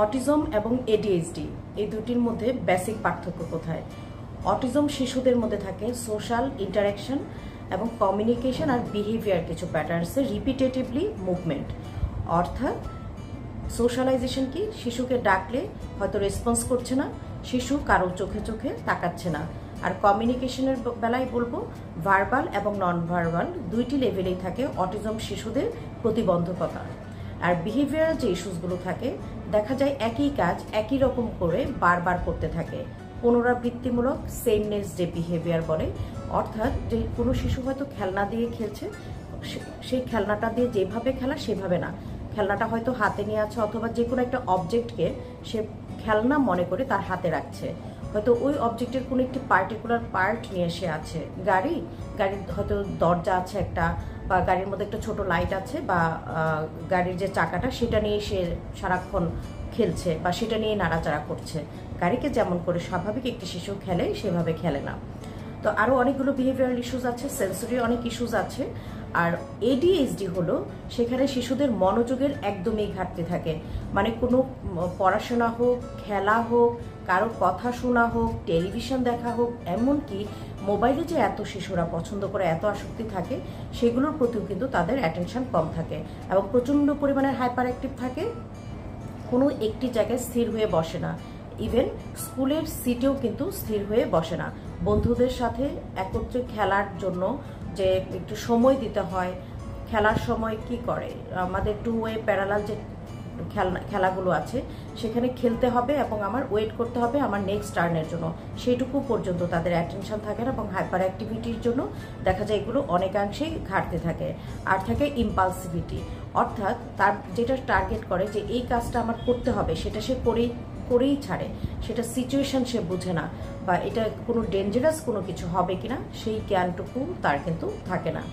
Autism এবং ADHD এই দুটির মধ্যে বেসিক পার্থক্য কোথায়? অটিজম শিশুদের মধ্যে থাকে সোশ্যাল ইন্টারাকশন এবং কমিউনিকেশন আর বিহেভিয়ার কিছু প্যাটার্নসে রিপিটেটিভলি মুভমেন্ট। অর্থাৎ সোশ্যালাইজেশন কি, শিশুকে ডাকলে হয়তো রেসপন্স করছে না, শিশু কারো চোখে চোখে তাকাচ্ছে না। আর কমিউনিকেশনের বেলায় বলবো ভার্বাল এবং নন ভার্বাল দুইটি লেভেলেই থাকে অটিজম শিশুদের প্রতিবন্ধকতা। আর বিহেভিয়ারাল যে ইস্যুসগুলো থাকে, দেখা যায় একই কাজ একই রকম করে বারবার করতে থাকে, পুনরাবৃত্তিমূলক সেমনেস যে বিহেভিয়ার বলে। অর্থাৎ যে কোনো শিশু হয়তো খেলনা দিয়ে খেলছে, সেই খেলনাটা দিয়ে যেভাবে খেলা সেভাবে না, খেলনাটা হয়তো হাতে নিয়ে আছে অথবা যে কোনো একটা অবজেক্টকে সে খেলনা মনে করে তার হাতে রাখছে, হয়তো ওই অবজেক্টের কোনো একটি পার্টিকুলার পার্ট নিয়ে সে আছে। গাড়ির হয়তো দরজা আছে একটা, বা গাড়ির মধ্যে একটা ছোট লাইট আছে, বা গাড়ির যে চাকাটা সেটা নিয়ে সে সারাক্ষণ খেলছে বা সেটা নিয়ে নাড়াচাড়া করছে। গাড়িকে যেমন করে স্বাভাবিক একটি শিশু খেলে সেভাবে খেলে না। তো আরও অনেকগুলো বিহেভিয়ারাল ইস্যুস আছে, সেন্সরি অনেক ইস্যুস আছে। আর এডিএইচডি হলো সেখানে শিশুদের মনোযোগের একদমই ঘাটতি থাকে, মানে কোনো পড়াশোনা হোক, খেলা হোক, কারো কথা শোনা হোক, টেলিভিশন দেখা হোক, এমনকি মোবাইলে যে এত শিশুরা পছন্দ করে, এত আসক্তি থাকে, সেগুলোর প্রতিও কিন্তু তাদের অ্যাটেনশন কম থাকে এবং প্রচণ্ড পরিমাণে হাইপার অ্যাক্টিভ থাকে, কোনো একটি জায়গায় স্থির হয়ে বসে না। ইভেন স্কুলের সিটেও কিন্তু স্থির হয়ে বসে না। বন্ধুদের সাথে একত্রে খেলার জন্য যে একটু সময় দিতে হয়, খেলার সময় কি করে, আমাদের টু ওয়ে প্যারালাল যে খেলাগুলো আছে সেখানে খেলতে হবে এবং আমার ওয়েট করতে হবে আমার নেক্সট টার্নের জন্য, সেইটুকু পর্যন্ত তাদের অ্যাটেনশন থাকে না এবং হাইপার অ্যাক্টিভিটির জন্য দেখা যায় এগুলো অনেকাংশেই ঘাটতি থাকে। আর থাকে ইম্পালসিভিটি, অর্থাৎ তার যেটা টার্গেট করে যে এই কাজটা আমার করতে হবে সেটা সে করেই ছাড়ে, সেটা সিচুয়েশন সে বুঝে না, বা এটা কোনো ডেঞ্জারাস কোনো কিছু হবে কিনা সেই জ্ঞানটুকু তার কিন্তু থাকে না।